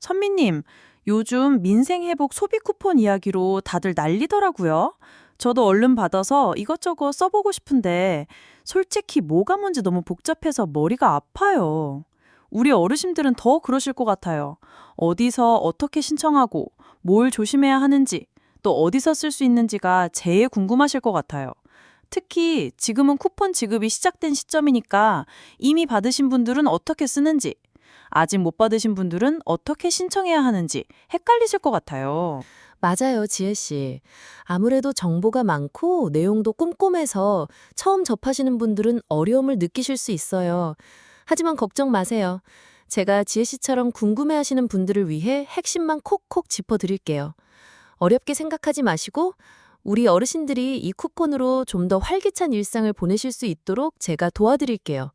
선미님, 요즘 민생회복 소비 쿠폰 이야기로 다들 난리더라고요. 저도 얼른 받아서 이것저것 써보고 싶은데, 솔직히 뭐가 뭔지 너무 복잡해서 머리가 아파요. 우리 어르신들은 더 그러실 것 같아요. 어디서 어떻게 신청하고, 뭘 조심해야 하는지, 또 어디서 쓸 수 있는지가 제일 궁금하실 것 같아요. 특히 지금은 쿠폰 지급이 시작된 시점이니까 이미 받으신 분들은 어떻게 쓰는지, 아직 못 받으신 분들은 어떻게 신청해야 하는지 헷갈리실 것 같아요. 맞아요, 지혜 씨. 아무래도 정보가 많고 내용도 꼼꼼해서 처음 접하시는 분들은 어려움을 느끼실 수 있어요. 하지만 걱정 마세요. 제가 지혜 씨처럼 궁금해하시는 분들을 위해 핵심만 콕콕 짚어드릴게요. 어렵게 생각하지 마시고 우리 어르신들이 이 쿠폰으로 좀 더 활기찬 일상을 보내실 수 있도록 제가 도와드릴게요.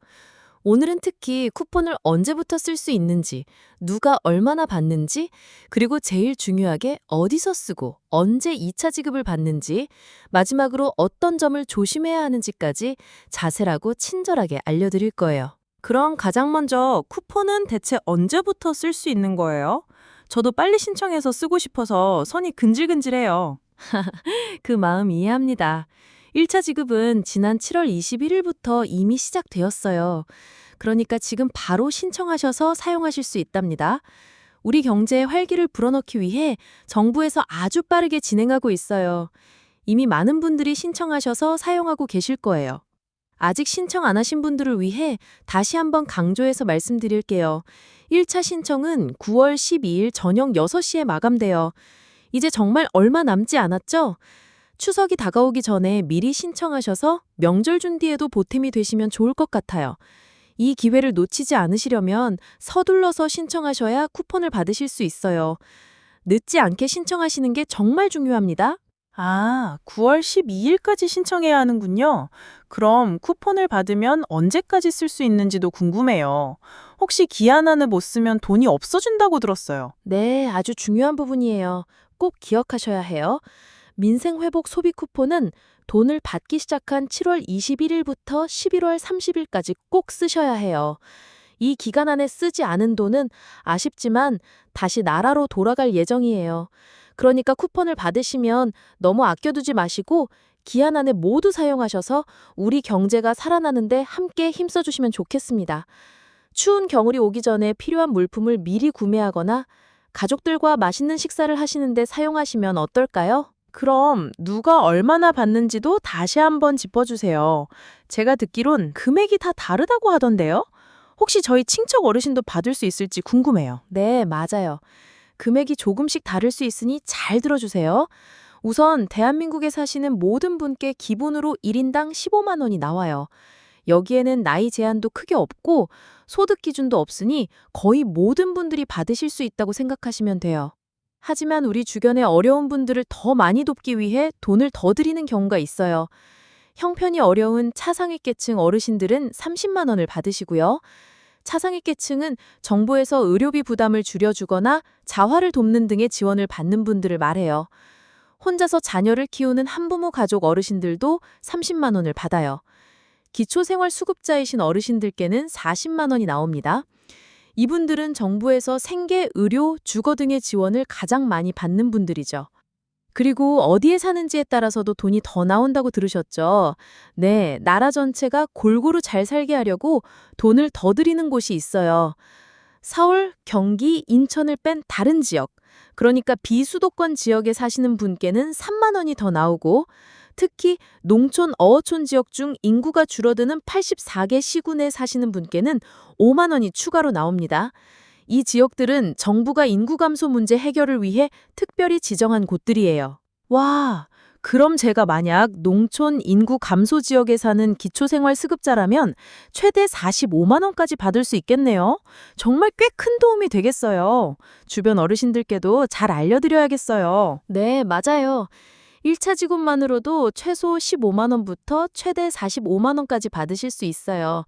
오늘은 특히 쿠폰을 언제부터 쓸 수 있는지, 누가 얼마나 받는지, 그리고 제일 중요하게 어디서 쓰고 언제 2차 지급을 받는지, 마지막으로 어떤 점을 조심해야 하는지까지 자세하고 친절하게 알려드릴 거예요. 그럼 가장 먼저 쿠폰은 대체 언제부터 쓸 수 있는 거예요? 저도 빨리 신청해서 쓰고 싶어서 손이 근질근질해요. 그 마음 이해합니다. 1차 지급은 지난 7월 21일부터 이미 시작되었어요. 그러니까 지금 바로 신청하셔서 사용하실 수 있답니다. 우리 경제에 활기를 불어넣기 위해 정부에서 아주 빠르게 진행하고 있어요. 이미 많은 분들이 신청하셔서 사용하고 계실 거예요. 아직 신청 안 하신 분들을 위해 다시 한번 강조해서 말씀드릴게요. 1차 신청은 9월 12일 저녁 6시에 마감돼요. 이제 정말 얼마 남지 않았죠? 추석이 다가오기 전에 미리 신청하셔서 명절 준비에도 보탬이 되시면 좋을 것 같아요. 이 기회를 놓치지 않으시려면 서둘러서 신청하셔야 쿠폰을 받으실 수 있어요. 늦지 않게 신청하시는 게 정말 중요합니다. 아, 9월 12일까지 신청해야 하는군요. 그럼 쿠폰을 받으면 언제까지 쓸 수 있는지도 궁금해요. 혹시 기한 안에 못 쓰면 돈이 없어진다고 들었어요. 네, 아주 중요한 부분이에요. 꼭 기억하셔야 해요. 민생회복 소비 쿠폰은 돈을 받기 시작한 7월 21일부터 11월 30일까지 꼭 쓰셔야 해요. 이 기간 안에 쓰지 않은 돈은 아쉽지만 다시 나라로 돌아갈 예정이에요. 그러니까 쿠폰을 받으시면 너무 아껴두지 마시고 기한 안에 모두 사용하셔서 우리 경제가 살아나는데 함께 힘써주시면 좋겠습니다. 추운 겨울이 오기 전에 필요한 물품을 미리 구매하거나 가족들과 맛있는 식사를 하시는데 사용하시면 어떨까요? 그럼 누가 얼마나 받는지도 다시 한번 짚어주세요. 제가 듣기론 금액이 다 다르다고 하던데요? 혹시 저희 친척 어르신도 받을 수 있을지 궁금해요. 네, 맞아요. 금액이 조금씩 다를 수 있으니 잘 들어주세요. 우선 대한민국에 사시는 모든 분께 기본으로 1인당 15만 원이 나와요. 여기에는 나이 제한도 크게 없고 소득 기준도 없으니 거의 모든 분들이 받으실 수 있다고 생각하시면 돼요. 하지만 우리 주변의 어려운 분들을 더 많이 돕기 위해 돈을 더 드리는 경우가 있어요. 형편이 어려운 차상위계층 어르신들은 30만 원을 받으시고요. 차상위계층은 정부에서 의료비 부담을 줄여주거나 자활을 돕는 등의 지원을 받는 분들을 말해요. 혼자서 자녀를 키우는 한부모 가족 어르신들도 30만 원을 받아요. 기초생활수급자이신 어르신들께는 40만 원이 나옵니다. 이분들은 정부에서 생계, 의료, 주거 등의 지원을 가장 많이 받는 분들이죠. 그리고 어디에 사는지에 따라서도 돈이 더 나온다고 들으셨죠? 네, 나라 전체가 골고루 잘 살게 하려고 돈을 더 드리는 곳이 있어요. 서울, 경기, 인천을 뺀 다른 지역, 그러니까 비수도권 지역에 사시는 분께는 3만 원이 더 나오고 특히 농촌, 어촌 지역 중 인구가 줄어드는 84개 시군에 사시는 분께는 5만 원이 추가로 나옵니다. 이 지역들은 정부가 인구 감소 문제 해결을 위해 특별히 지정한 곳들이에요. 와, 그럼 제가 만약 농촌 인구 감소 지역에 사는 기초생활수급자라면 최대 45만 원까지 받을 수 있겠네요. 정말 꽤 큰 도움이 되겠어요. 주변 어르신들께도 잘 알려드려야겠어요. 네, 맞아요. 1차 지급만으로도 최소 15만 원부터 최대 45만 원까지 받으실 수 있어요.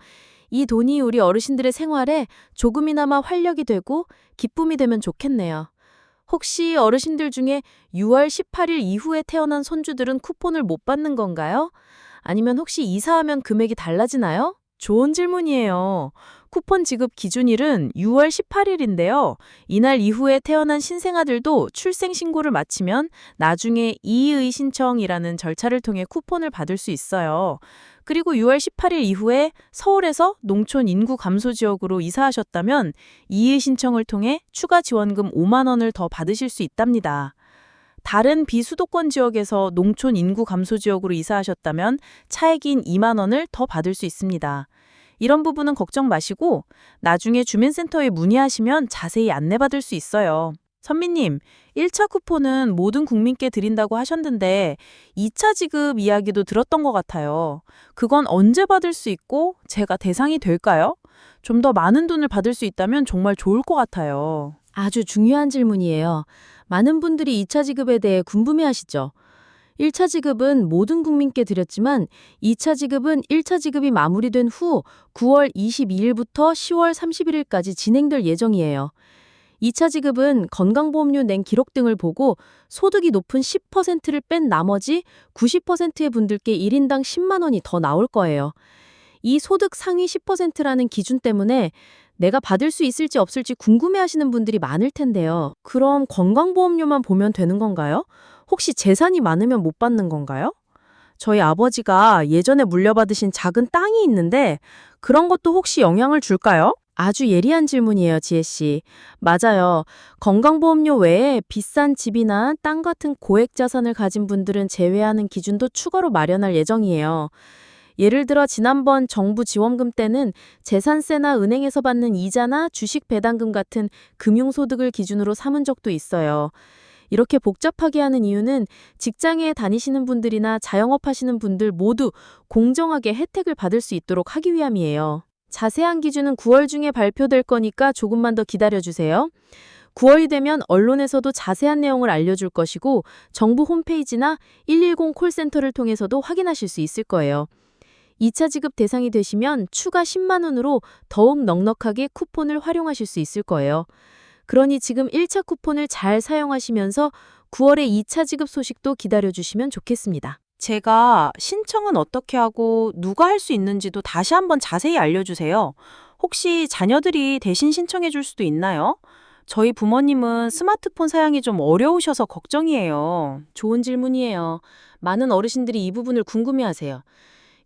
이 돈이 우리 어르신들의 생활에 조금이나마 활력이 되고 기쁨이 되면 좋겠네요. 혹시 어르신들 중에 6월 18일 이후에 태어난 손주들은 쿠폰을 못 받는 건가요? 아니면 혹시 이사하면 금액이 달라지나요? 좋은 질문이에요. 쿠폰 지급 기준일은 6월 18일인데요. 이날 이후에 태어난 신생아들도 출생 신고를 마치면 나중에 이의 신청이라는 절차를 통해 쿠폰을 받을 수 있어요. 그리고 6월 18일 이후에 서울에서 농촌 인구 감소 지역으로 이사하셨다면 이의 신청을 통해 추가 지원금 5만 원을 더 받으실 수 있답니다. 다른 비수도권 지역에서 농촌 인구 감소 지역으로 이사하셨다면 차액인 2만 원을 더 받을 수 있습니다. 이런 부분은 걱정 마시고 나중에 주민센터에 문의하시면 자세히 안내받을 수 있어요. 선미님, 1차 쿠폰은 모든 국민께 드린다고 하셨는데 2차 지급 이야기도 들었던 것 같아요. 그건 언제 받을 수 있고 제가 대상이 될까요? 좀 더 많은 돈을 받을 수 있다면 정말 좋을 것 같아요. 아주 중요한 질문이에요. 많은 분들이 2차 지급에 대해 궁금해하시죠? 1차 지급은 모든 국민께 드렸지만 2차 지급은 1차 지급이 마무리된 후 9월 22일부터 10월 31일까지 진행될 예정이에요. 2차 지급은 건강보험료 낸 기록 등을 보고 소득이 높은 10%를 뺀 나머지 90%의 분들께 1인당 10만 원이 더 나올 거예요. 이 소득 상위 10%라는 기준 때문에 내가 받을 수 있을지 없을지 궁금해하시는 분들이 많을 텐데요. 그럼 건강보험료만 보면 되는 건가요? 혹시 재산이 많으면 못 받는 건가요? 저희 아버지가 예전에 물려받으신 작은 땅이 있는데 그런 것도 혹시 영향을 줄까요? 아주 예리한 질문이에요, 지혜 씨. 맞아요. 건강보험료 외에 비싼 집이나 땅 같은 고액 자산을 가진 분들은 제외하는 기준도 추가로 마련할 예정이에요. 예를 들어 지난번 정부 지원금 때는 재산세나 은행에서 받는 이자나 주식 배당금 같은 금융소득을 기준으로 삼은 적도 있어요. 이렇게 복잡하게 하는 이유는 직장에 다니시는 분들이나 자영업 하시는 분들 모두 공정하게 혜택을 받을 수 있도록 하기 위함이에요. 자세한 기준은 9월 중에 발표될 거니까 조금만 더 기다려주세요. 9월이 되면 언론에서도 자세한 내용을 알려줄 것이고 정부 홈페이지나 110 콜센터를 통해서도 확인하실 수 있을 거예요. 2차 지급 대상이 되시면 추가 10만 원으로 더욱 넉넉하게 쿠폰을 활용하실 수 있을 거예요. 그러니 지금 1차 쿠폰을 잘 사용하시면서 9월에 2차 지급 소식도 기다려주시면 좋겠습니다. 제가 신청은 어떻게 하고 누가 할 수 있는지도 다시 한번 자세히 알려주세요. 혹시 자녀들이 대신 신청해 줄 수도 있나요? 저희 부모님은 스마트폰 사용이 좀 어려우셔서 걱정이에요. 좋은 질문이에요. 많은 어르신들이 이 부분을 궁금해하세요.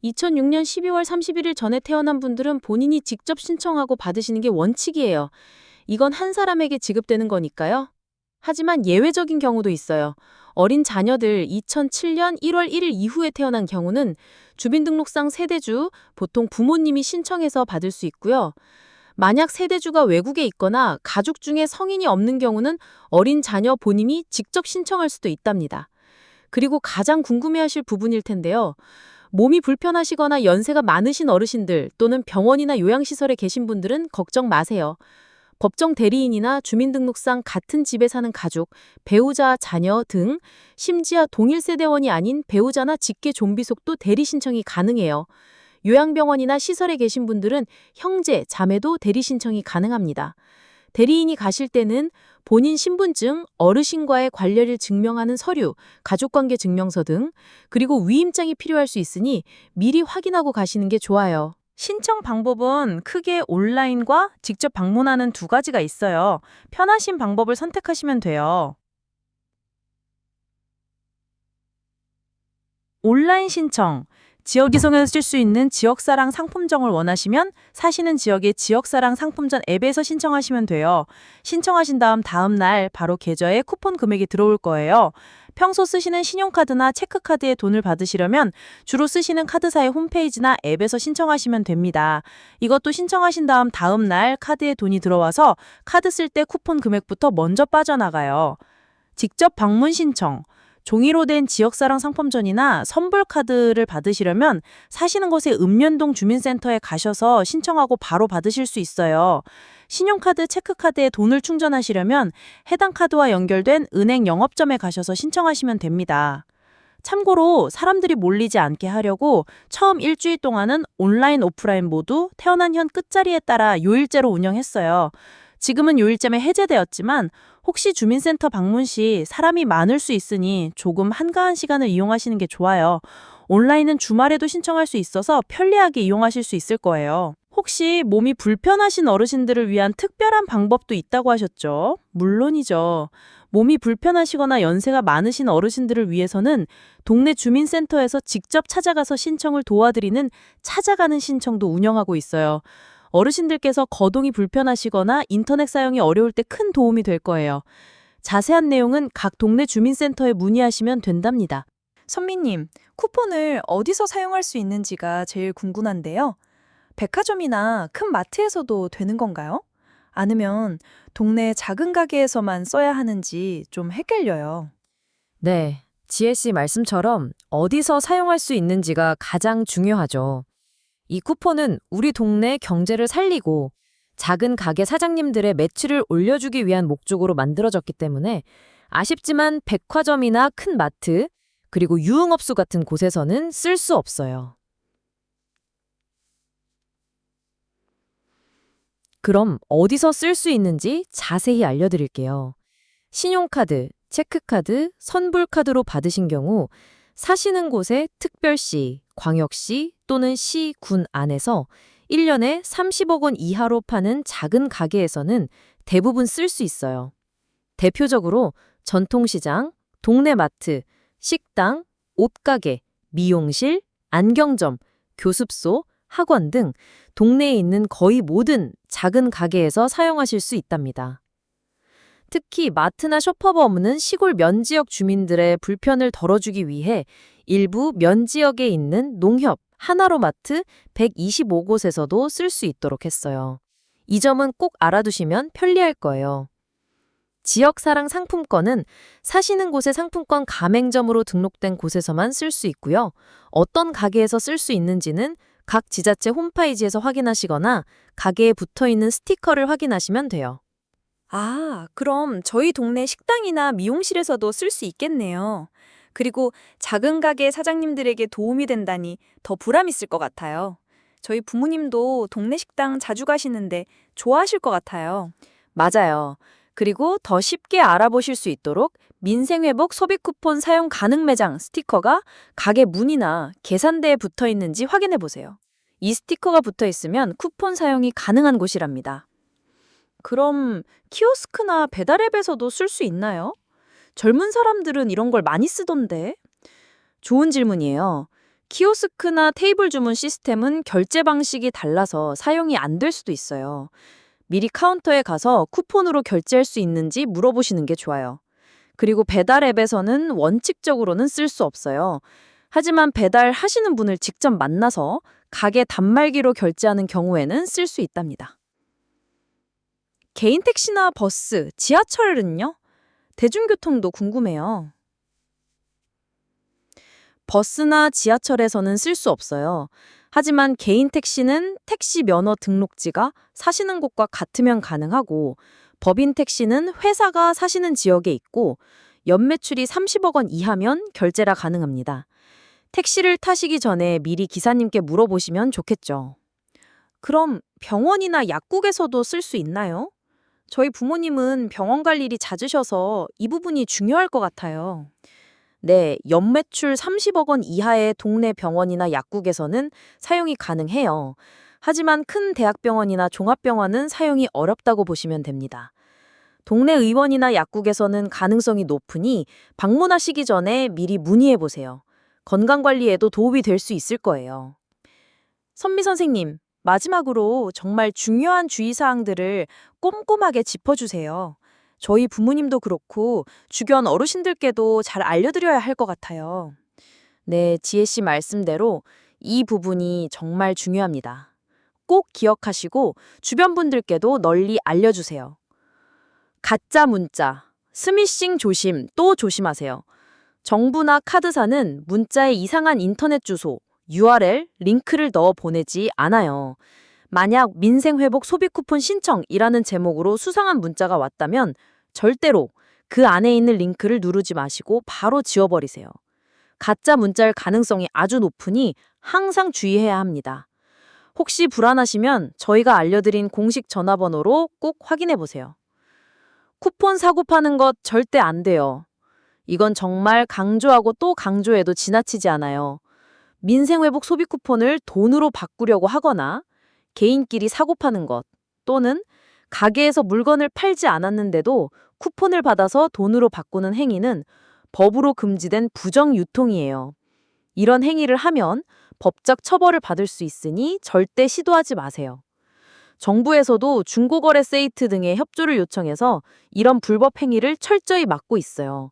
2006년 12월 31일 전에 태어난 분들은 본인이 직접 신청하고 받으시는 게 원칙이에요. 이건 한 사람에게 지급되는 거니까요. 하지만 예외적인 경우도 있어요. 어린 자녀들 2007년 1월 1일 이후에 태어난 경우는 주민등록상 세대주, 보통 부모님이 신청해서 받을 수 있고요. 만약 세대주가 외국에 있거나 가족 중에 성인이 없는 경우는 어린 자녀 본인이 직접 신청할 수도 있답니다. 그리고 가장 궁금해하실 부분일 텐데요. 몸이 불편하시거나 연세가 많으신 어르신들 또는 병원이나 요양시설에 계신 분들은 걱정 마세요. 법정 대리인이나 주민등록상 같은 집에 사는 가족, 배우자, 자녀 등 심지어 동일 세대원이 아닌 배우자나 직계 좀비속도 대리 신청이 가능해요. 요양병원이나 시설에 계신 분들은 형제, 자매도 대리 신청이 가능합니다. 대리인이 가실 때는 본인 신분증, 어르신과의 관련을 증명하는 서류, 가족관계 증명서 등 그리고 위임장이 필요할 수 있으니 미리 확인하고 가시는 게 좋아요. 신청 방법은 크게 온라인과 직접 방문하는 두 가지가 있어요. 편하신 방법을 선택하시면 돼요. 온라인 신청. 지역이동에서 쓸 수 있는 지역사랑 상품정을 원하시면 사시는 지역의 지역사랑 상품전 앱에서 신청하시면 돼요. 신청하신 다음 날 바로 계좌에 쿠폰 금액이 들어올 거예요. 평소 쓰시는 신용카드나 체크카드에 돈을 받으시려면 주로 쓰시는 카드사의 홈페이지나 앱에서 신청하시면 됩니다. 이것도 신청하신 다음 날 카드에 돈이 들어와서 카드 쓸 때 쿠폰 금액부터 먼저 빠져나가요. 직접 방문 신청. 종이로 된 지역사랑 상품전이나 선불카드를 받으시려면 사시는 곳의 읍면동 주민센터에 가셔서 신청하고 바로 받으실 수 있어요. 신용카드, 체크카드에 돈을 충전하시려면 해당 카드와 연결된 은행 영업점에 가셔서 신청하시면 됩니다. 참고로 사람들이 몰리지 않게 하려고 처음 일주일 동안은 온라인, 오프라인 모두 태어난 현 끝자리에 따라 요일제로 운영했어요. 지금은 요일제면 해제되었지만 혹시 주민센터 방문 시 사람이 많을 수 있으니 조금 한가한 시간을 이용하시는 게 좋아요. 온라인은 주말에도 신청할 수 있어서 편리하게 이용하실 수 있을 거예요. 혹시 몸이 불편하신 어르신들을 위한 특별한 방법도 있다고 하셨죠? 물론이죠. 몸이 불편하시거나 연세가 많으신 어르신들을 위해서는 동네 주민센터에서 직접 찾아가서 신청을 도와드리는 찾아가는 신청도 운영하고 있어요. 어르신들께서 거동이 불편하시거나 인터넷 사용이 어려울 때 큰 도움이 될 거예요. 자세한 내용은 각 동네 주민센터에 문의하시면 된답니다. 선미님, 쿠폰을 어디서 사용할 수 있는지가 제일 궁금한데요. 백화점이나 큰 마트에서도 되는 건가요? 아니면 동네 작은 가게에서만 써야 하는지 좀 헷갈려요. 네, 지혜 씨 말씀처럼 어디서 사용할 수 있는지가 가장 중요하죠. 이 쿠폰은 우리 동네 경제를 살리고 작은 가게 사장님들의 매출을 올려주기 위한 목적으로 만들어졌기 때문에 아쉽지만 백화점이나 큰 마트, 그리고 유흥업소 같은 곳에서는 쓸 수 없어요. 그럼 어디서 쓸 수 있는지 자세히 알려드릴게요. 신용카드, 체크카드, 선불카드로 받으신 경우 사시는 곳의 특별시, 광역시 또는 시, 군 안에서 1년에 30억 원 이하로 파는 작은 가게에서는 대부분 쓸 수 있어요. 대표적으로 전통시장, 동네 마트, 식당, 옷가게, 미용실, 안경점, 교습소, 학원 등 동네에 있는 거의 모든 작은 가게에서 사용하실 수 있답니다. 특히 마트나 셔퍼가 없는 시골 면지역 주민들의 불편을 덜어주기 위해 일부 면지역에 있는 농협, 하나로마트 125곳에서도 쓸 수 있도록 했어요. 이 점은 꼭 알아두시면 편리할 거예요. 지역사랑 상품권은 사시는 곳의 상품권 가맹점으로 등록된 곳에서만 쓸 수 있고요. 어떤 가게에서 쓸 수 있는지는 각 지자체 홈페이지에서 확인하시거나 가게에 붙어있는 스티커를 확인하시면 돼요. 아, 그럼 저희 동네 식당이나 미용실에서도 쓸 수 있겠네요. 그리고 작은 가게 사장님들에게 도움이 된다니 더 보람 있을 것 같아요. 저희 부모님도 동네 식당 자주 가시는데 좋아하실 것 같아요. 맞아요. 그리고 더 쉽게 알아보실 수 있도록 민생회복 소비 쿠폰 사용 가능 매장 스티커가 가게 문이나 계산대에 붙어 있는지 확인해 보세요. 이 스티커가 붙어 있으면 쿠폰 사용이 가능한 곳이랍니다. 그럼 키오스크나 배달앱에서도 쓸 수 있나요? 젊은 사람들은 이런 걸 많이 쓰던데. 좋은 질문이에요. 키오스크나 테이블 주문 시스템은 결제 방식이 달라서 사용이 안 될 수도 있어요. 미리 카운터에 가서 쿠폰으로 결제할 수 있는지 물어보시는 게 좋아요. 그리고 배달 앱에서는 원칙적으로는 쓸 수 없어요. 하지만 배달하시는 분을 직접 만나서 가게 단말기로 결제하는 경우에는 쓸 수 있답니다. 개인 택시나 버스, 지하철은요? 대중교통도 궁금해요. 버스나 지하철에서는 쓸 수 없어요. 하지만 개인 택시는 택시 면허 등록지가 사시는 곳과 같으면 가능하고, 법인 택시는 회사가 사시는 지역에 있고 연매출이 30억 원 이하면 결제가 가능합니다. 택시를 타시기 전에 미리 기사님께 물어보시면 좋겠죠. 그럼 병원이나 약국에서도 쓸 수 있나요? 저희 부모님은 병원 갈 일이 잦으셔서 이 부분이 중요할 것 같아요. 네, 연매출 30억 원 이하의 동네 병원이나 약국에서는 사용이 가능해요. 하지만 큰 대학병원이나 종합병원은 사용이 어렵다고 보시면 됩니다. 동네 의원이나 약국에서는 가능성이 높으니 방문하시기 전에 미리 문의해 보세요. 건강관리에도 도움이 될 수 있을 거예요. 선미 선생님, 마지막으로 정말 중요한 주의사항들을 꼼꼼하게 짚어주세요. 저희 부모님도 그렇고 주변 어르신들께도 잘 알려드려야 할 것 같아요. 네, 지혜 씨 말씀대로 이 부분이 정말 중요합니다. 꼭 기억하시고 주변 분들께도 널리 알려주세요. 가짜 문자, 스미싱 조심, 또 조심하세요. 정부나 카드사는 문자에 이상한 인터넷 주소, URL, 링크를 넣어 보내지 않아요. 만약 민생회복 소비 쿠폰 신청이라는 제목으로 수상한 문자가 왔다면 절대로 그 안에 있는 링크를 누르지 마시고 바로 지워버리세요. 가짜 문자일 가능성이 아주 높으니 항상 주의해야 합니다. 혹시 불안하시면 저희가 알려드린 공식 전화번호로 꼭 확인해 보세요. 쿠폰 사고 파는 것 절대 안 돼요. 이건 정말 강조하고 또 강조해도 지나치지 않아요. 민생회복 소비 쿠폰을 돈으로 바꾸려고 하거나 개인끼리 사고 파는 것 또는 가게에서 물건을 팔지 않았는데도 쿠폰을 받아서 돈으로 바꾸는 행위는 법으로 금지된 부정유통이에요. 이런 행위를 하면 법적 처벌을 받을 수 있으니 절대 시도하지 마세요. 정부에서도 중고거래 사이트 등의 협조를 요청해서 이런 불법 행위를 철저히 막고 있어요.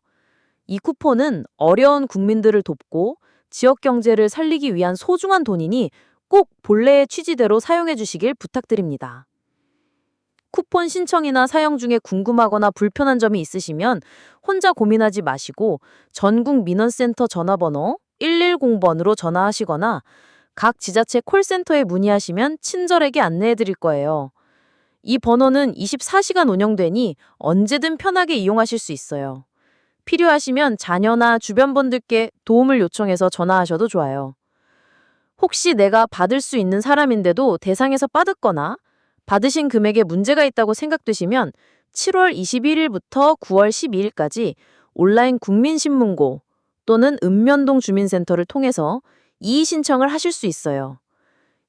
이 쿠폰은 어려운 국민들을 돕고 지역 경제를 살리기 위한 소중한 돈이니 꼭 본래의 취지대로 사용해 주시길 부탁드립니다. 쿠폰 신청이나 사용 중에 궁금하거나 불편한 점이 있으시면 혼자 고민하지 마시고 전국 민원센터 전화번호 110번으로 전화하시거나 각 지자체 콜센터에 문의하시면 친절하게 안내해 드릴 거예요. 이 번호는 24시간 운영되니 언제든 편하게 이용하실 수 있어요. 필요하시면 자녀나 주변 분들께 도움을 요청해서 전화하셔도 좋아요. 혹시 내가 받을 수 있는 사람인데도 대상에서 빠졌거나 받으신 금액에 문제가 있다고 생각되시면 7월 21일부터 9월 12일까지 온라인 국민신문고 또는 읍면동 주민센터를 통해서 이의 신청을 하실 수 있어요.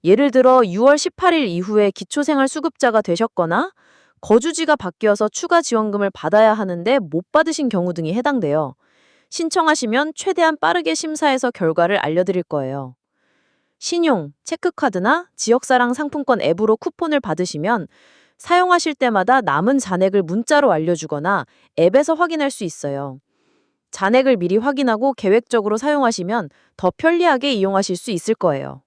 예를 들어 6월 18일 이후에 기초생활수급자가 되셨거나 거주지가 바뀌어서 추가 지원금을 받아야 하는데 못 받으신 경우 등이 해당돼요. 신청하시면 최대한 빠르게 심사해서 결과를 알려드릴 거예요. 신용, 체크카드나 지역사랑 상품권 앱으로 쿠폰을 받으시면 사용하실 때마다 남은 잔액을 문자로 알려주거나 앱에서 확인할 수 있어요. 잔액을 미리 확인하고 계획적으로 사용하시면 더 편리하게 이용하실 수 있을 거예요.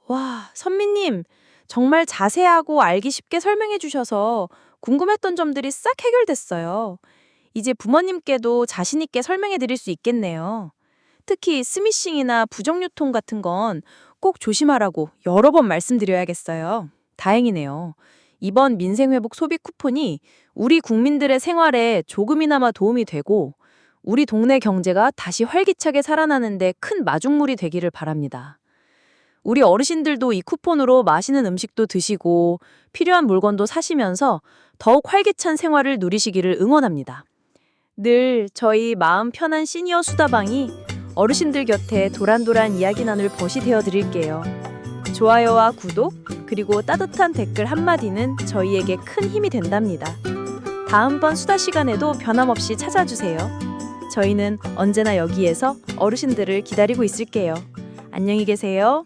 와, 선미님, 정말 자세하고 알기 쉽게 설명해 주셔서 궁금했던 점들이 싹 해결됐어요. 이제 부모님께도 자신 있게 설명해 드릴 수 있겠네요. 특히 스미싱이나 부정유통 같은 건 꼭 조심하라고 여러 번 말씀드려야겠어요. 다행이네요. 이번 민생회복 소비 쿠폰이 우리 국민들의 생활에 조금이나마 도움이 되고 우리 동네 경제가 다시 활기차게 살아나는데 큰 마중물이 되기를 바랍니다. 우리 어르신들도 이 쿠폰으로 맛있는 음식도 드시고 필요한 물건도 사시면서 더욱 활기찬 생활을 누리시기를 응원합니다. 늘 저희 마음 편한 시니어 수다방이 어르신들 곁에 도란도란 이야기 나눌 벗이 되어 드릴게요. 좋아요와 구독, 그리고 따뜻한 댓글 한마디는 저희에게 큰 힘이 된답니다. 다음번 수다 시간에도 변함없이 찾아주세요. 저희는 언제나 여기에서 어르신들을 기다리고 있을게요. 안녕히 계세요.